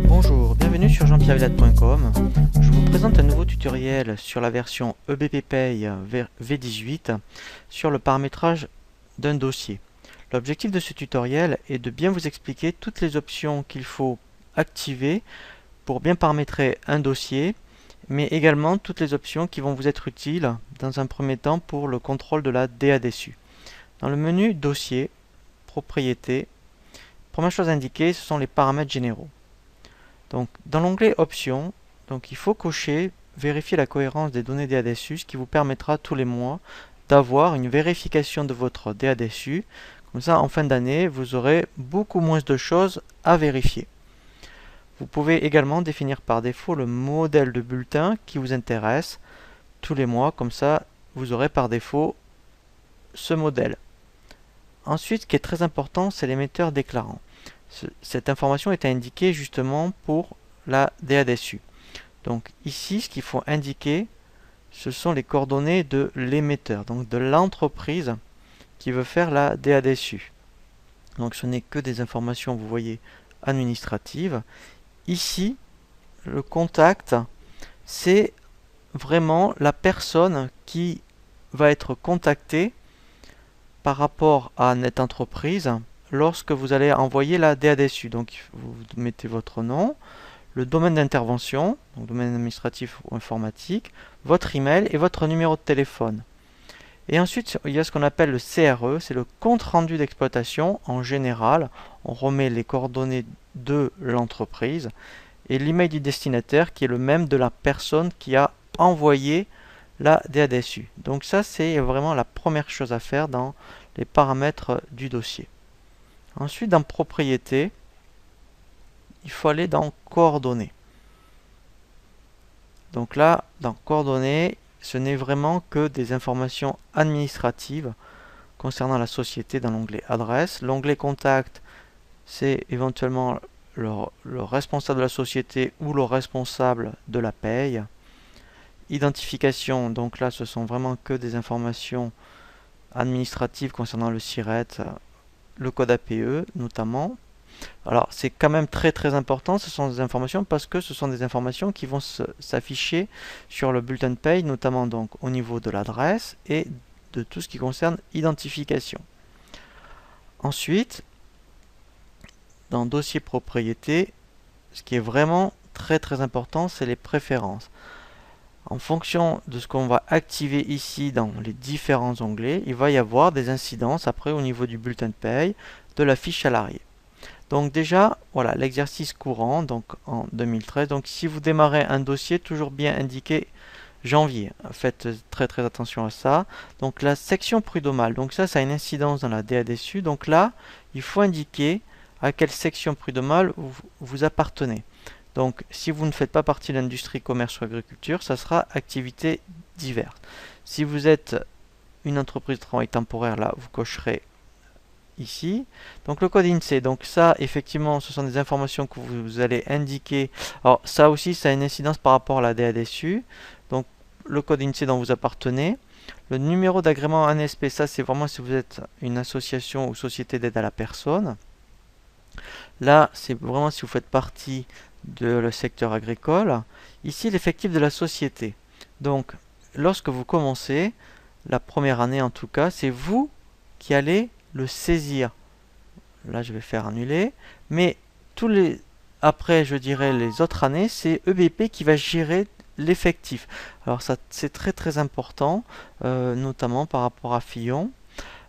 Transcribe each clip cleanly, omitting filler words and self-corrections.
Bonjour, bienvenue sur jeanpierrevillade.com. Je vous présente un nouveau tutoriel sur la version EBPPay V18 sur le paramétrage d'un dossier. L'objectif de ce tutoriel est de bien vous expliquer toutes les options qu'il faut activer pour bien paramétrer un dossier, mais également toutes les options qui vont vous être utiles dans un premier temps pour le contrôle de la DA-DSU. Dans le menu Dossier, Propriétés, première chose indiquée, ce sont les paramètres généraux. Donc, dans l'onglet Options, il faut cocher Vérifier la cohérence des données DA-DSU, ce qui vous permettra tous les mois d'avoir une vérification de votre DA-DSU. Comme ça, en fin d'année, vous aurez beaucoup moins de choses à vérifier. Vous pouvez également définir par défaut le modèle de bulletin qui vous intéresse tous les mois. Comme ça, vous aurez par défaut ce modèle. Ensuite, ce qui est très important, c'est l'émetteur déclarant. Cette information est indiquée justement pour la DA-DSU. Donc ici, ce qu'il faut indiquer, ce sont les coordonnées de l'émetteur, donc de l'entreprise qui veut faire la DA-DSU. Donc ce n'est que des informations, vous voyez, administratives. Ici, le contact, c'est vraiment la personne qui va être contactée par rapport à cette entreprise lorsque vous allez envoyer la DA-DSU. Donc vous mettez votre nom, le domaine d'intervention, donc domaine administratif ou informatique, votre email et votre numéro de téléphone. Et ensuite, il y a ce qu'on appelle le CRE, c'est le compte rendu d'exploitation. En général, on remet les coordonnées de l'entreprise et l'email du destinataire qui est le même de la personne qui a envoyé la DA-DSU. Donc ça, c'est vraiment la première chose à faire dans les paramètres du dossier. Ensuite, dans Propriétés, il faut aller dans Coordonnées. Donc là, dans Coordonnées, ce n'est vraiment que des informations administratives concernant la société dans l'onglet Adresse. L'onglet Contact, c'est éventuellement le responsable de la société ou le responsable de la paye. Identification, donc là, ce sont vraiment que des informations administratives concernant le SIRET, le code APE notamment. Alors c'est quand même très important, ce sont des informations parce que ce sont des informations qui vont s'afficher sur le bulletin de paye, notamment donc au niveau de l'adresse et de tout ce qui concerne identification. Ensuite, dans dossier propriété, ce qui est vraiment très important, c'est les préférences. En fonction de ce qu'on va activer ici dans les différents onglets, il va y avoir des incidences après au niveau du bulletin de paye, de la fiche salariée. Donc déjà, voilà l'exercice courant donc en 2013. Donc si vous démarrez un dossier, toujours bien indiquer janvier. Faites très attention à ça. Donc la section prud'homale, donc ça a une incidence dans la DA-DSU. Donc là, il faut indiquer à quelle section prud'homale vous appartenez. Donc si vous ne faites pas partie de l'industrie, commerce ou agriculture, ça sera activités diverses. Si vous êtes une entreprise de travail temporaire, là vous cocherez ici. Donc le code INSEE, donc ça effectivement ce sont des informations que vous allez indiquer. Alors ça aussi ça a une incidence par rapport à la DA-DSU. Donc le code INSEE dont vous appartenez. Le numéro d'agrément ANSP, ça c'est vraiment si vous êtes une association ou société d'aide à la personne. Là c'est vraiment si vous faites partie de le secteur agricole. Ici l'effectif de la société. Donc lorsque vous commencez, la première année en tout cas, c'est vous qui allez le saisir. Là je vais faire annuler, mais après je dirais les autres années, c'est EBP qui va gérer l'effectif. Alors ça c'est très important, notamment par rapport à Fillon.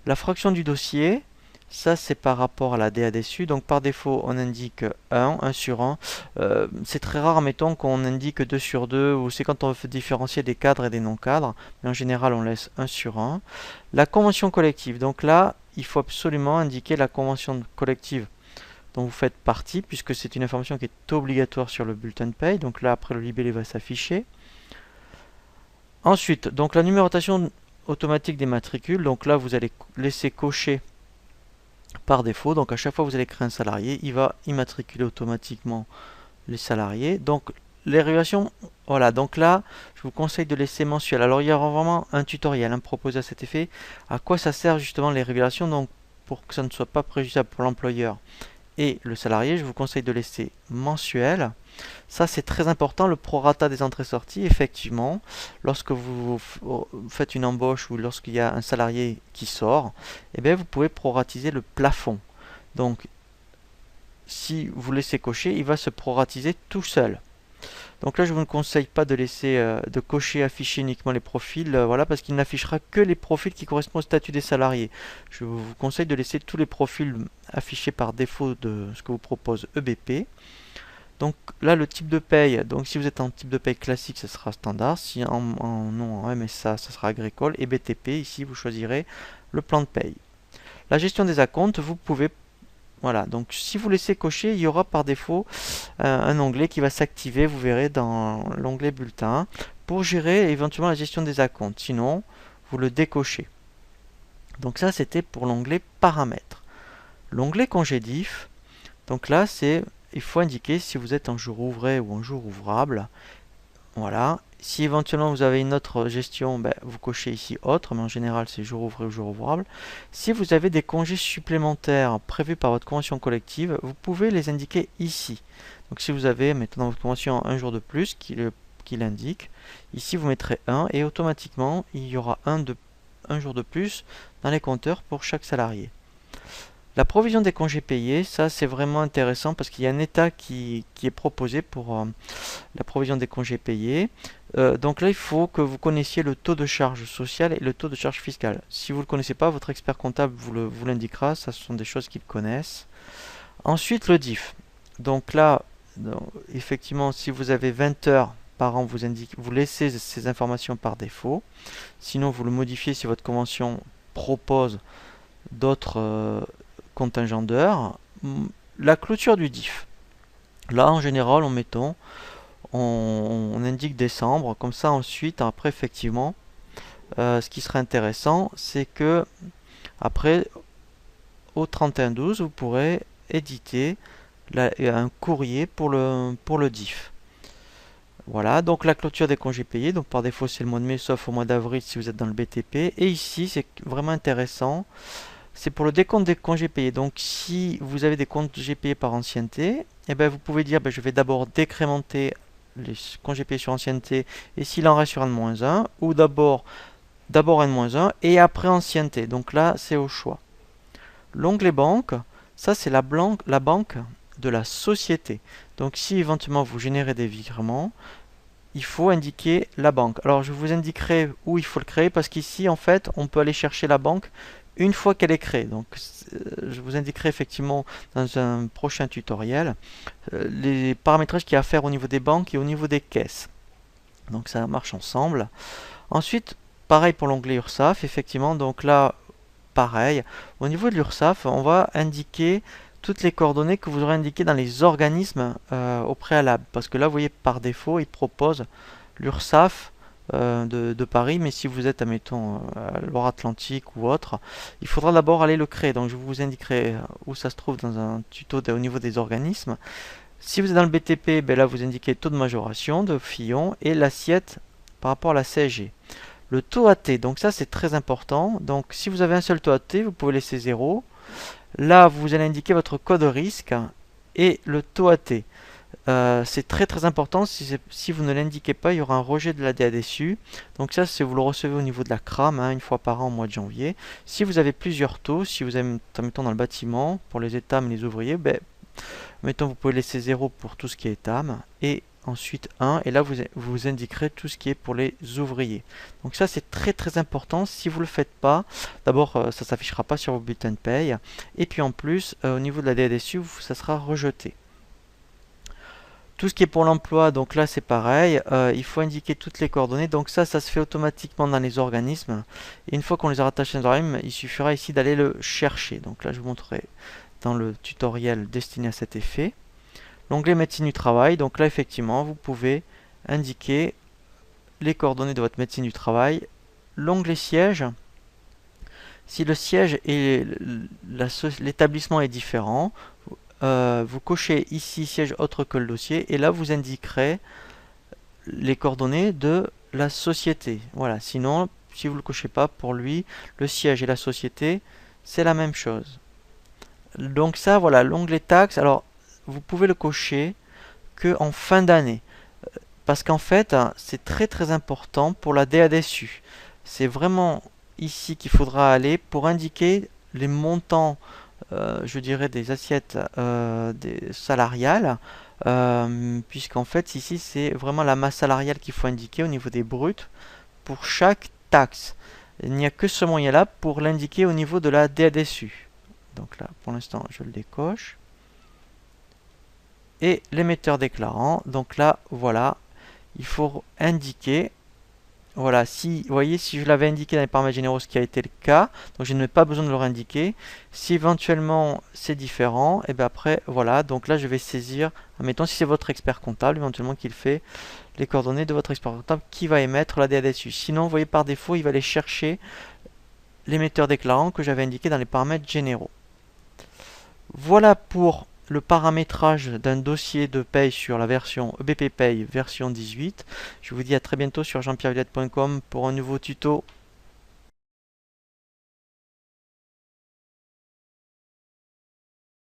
La fraction du dossier, ça c'est par rapport à la DA-DSU, donc par défaut on indique 1 sur 1. C'est très rare, mettons qu'on indique 2 sur 2, ou c'est quand on veut différencier des cadres et des non-cadres, mais en général on laisse 1 sur 1. La convention collective, donc là il faut absolument indiquer la convention collective dont vous faites partie, puisque c'est une information qui est obligatoire sur le bulletin de paye. Donc là après le libellé va s'afficher. Ensuite, donc la numérotation automatique des matricules, donc là vous allez laisser cocher par défaut. Donc à chaque fois que vous allez créer un salarié, il va immatriculer automatiquement les salariés. Donc les régulations, voilà, donc là je vous conseille de laisser mensuel. Alors il y aura vraiment un tutoriel proposé à cet effet, à quoi ça sert justement les régulations. Donc pour que ça ne soit pas préjudiciable pour l'employeur et le salarié, je vous conseille de laisser mensuel. Ça, c'est très important, le prorata des entrées-sorties. Effectivement, lorsque vous faites une embauche ou lorsqu'il y a un salarié qui sort, eh bien, vous pouvez proratiser le plafond. Donc, si vous laissez cocher, il va se proratiser tout seul. Donc là, je vous ne conseille pas de laisser de cocher afficher uniquement les profils, voilà, parce qu'il n'affichera que les profils qui correspondent au statut des salariés. Je vous conseille de laisser tous les profils affichés par défaut de ce que vous propose EBP. Donc là, le type de paye, donc si vous êtes en type de paye classique, ce sera standard. Si non, en MSA, ça sera agricole. Et BTP, ici, vous choisirez le plan de paye. La gestion des acomptes, vous pouvez... Voilà, donc si vous laissez cocher, il y aura par défaut un onglet qui va s'activer, vous verrez dans l'onglet bulletin, pour gérer éventuellement la gestion des acomptes. Sinon, vous le décochez. Donc ça, c'était pour l'onglet paramètres. L'onglet congé diff, donc là, il faut indiquer si vous êtes en jour ouvré ou en jour ouvrable. Voilà. Si éventuellement vous avez une autre gestion, vous cochez ici autre, mais en général c'est jour ouvré ou jour ouvrable. Si vous avez des congés supplémentaires prévus par votre convention collective, vous pouvez les indiquer ici. Donc si vous avez, mettons dans votre convention un jour de plus qui l'indique, ici vous mettrez 1 et automatiquement il y aura un jour de plus dans les compteurs pour chaque salarié. La provision des congés payés, ça c'est vraiment intéressant parce qu'il y a un état qui est proposé pour la provision des congés payés. Donc là, il faut que vous connaissiez le taux de charge sociale et le taux de charge fiscale. Si vous ne le connaissez pas, votre expert comptable vous l'indiquera, ça ce sont des choses qu'ils connaissent. Ensuite, le DIF. Donc là, effectivement, si vous avez 20 heures par an, vous laissez ces informations par défaut. Sinon, vous le modifiez si votre convention propose d'autres contingent d'heures. La clôture du DIF. Là, en général, on indique décembre. Comme ça, ensuite, après, effectivement, ce qui serait intéressant, c'est que après, au 31/12, vous pourrez éditer un courrier pour le DIF. Voilà, donc la clôture des congés payés. Donc par défaut, c'est le mois de mai, sauf au mois d'avril si vous êtes dans le BTP. Et ici, c'est vraiment intéressant. C'est pour le décompte des congés payés. Donc si vous avez des congés payés par ancienneté, vous pouvez dire je vais d'abord décrémenter les congés payés sur ancienneté et s'il en reste sur N-1, ou d'abord N-1 et après ancienneté. Donc là, c'est au choix. L'onglet banque, ça c'est la banque de la société. Donc si éventuellement vous générez des virements, il faut indiquer la banque. Alors je vous indiquerai où il faut le créer parce qu'ici en fait on peut aller chercher la banque une fois qu'elle est créée. Donc je vous indiquerai effectivement dans un prochain tutoriel les paramétrages qu'il y a à faire au niveau des banques et au niveau des caisses. Donc ça marche ensemble. Ensuite, pareil pour l'onglet URSSAF, effectivement, donc là, pareil. Au niveau de l'URSSAF, on va indiquer toutes les coordonnées que vous aurez indiquées dans les organismes au préalable. Parce que là, vous voyez, par défaut, il propose l'URSSAF de Paris, mais si vous êtes, admettons, à Loire-Atlantique ou autre, il faudra d'abord aller le créer. Donc je vous indiquerai où ça se trouve dans un tuto au niveau des organismes. Si vous êtes dans le BTP, là vous indiquez le taux de majoration de Fillon et l'assiette par rapport à la CSG. Le taux AT, donc ça c'est très important. Donc si vous avez un seul taux AT, vous pouvez laisser 0. Là vous allez indiquer votre code risque et le taux AT. C'est très important, si vous ne l'indiquez pas, il y aura un rejet de la DADSU. Donc ça, c'est vous le recevez au niveau de la CRAM, une fois par an au mois de janvier. Si vous avez plusieurs taux, si vous avez, mettons dans le bâtiment, pour les étames et les ouvriers, mettons vous pouvez laisser 0 pour tout ce qui est étame, et ensuite 1, et là vous indiquerez tout ce qui est pour les ouvriers. Donc ça c'est très important, si vous ne le faites pas, d'abord ça ne s'affichera pas sur vos bulletins de paye, et puis en plus, au niveau de la DADSU, ça sera rejeté. Tout ce qui est pour l'emploi, donc là c'est pareil, il faut indiquer toutes les coordonnées, donc ça se fait automatiquement dans les organismes, et une fois qu'on les a rattachés dans organismes, il suffira ici d'aller le chercher. Donc là je vous montrerai dans le tutoriel destiné à cet effet. L'onglet médecine du travail, donc là effectivement vous pouvez indiquer les coordonnées de votre médecine du travail. L'onglet siège, si le siège et l'établissement est différent, vous cochez ici siège autre que le dossier et là vous indiquerez les coordonnées de la société. Voilà, sinon si vous ne le cochez pas, pour lui le siège et la société c'est la même chose. Donc ça, voilà, l'onglet taxes, alors vous pouvez le cocher que en fin d'année. Parce qu'en fait, c'est très très important pour la DADSU. C'est vraiment ici qu'il faudra aller pour indiquer les montants, je dirais, des assiettes salariales. Puisqu'en fait, ici, c'est vraiment la masse salariale qu'il faut indiquer au niveau des bruts pour chaque taxe. Il n'y a que ce moyen-là pour l'indiquer au niveau de la DADSU. Donc là, pour l'instant, je le décoche. Et l'émetteur déclarant, donc là, voilà, il faut indiquer, voilà, si, vous voyez, si je l'avais indiqué dans les paramètres généraux, ce qui a été le cas, donc je n'ai pas besoin de le réindiquer. Si éventuellement c'est différent, et bien après, voilà, donc là je vais saisir, admettons si c'est votre expert comptable, éventuellement qu'il fait les coordonnées de votre expert comptable qui va émettre la DADSU. Sinon, vous voyez, par défaut, il va aller chercher l'émetteur déclarant que j'avais indiqué dans les paramètres généraux. Voilà pour le paramétrage d'un dossier de paye sur la version EBP Pay version 18. Je vous dis à très bientôt sur jeanpierrevillette.com pour un nouveau tuto.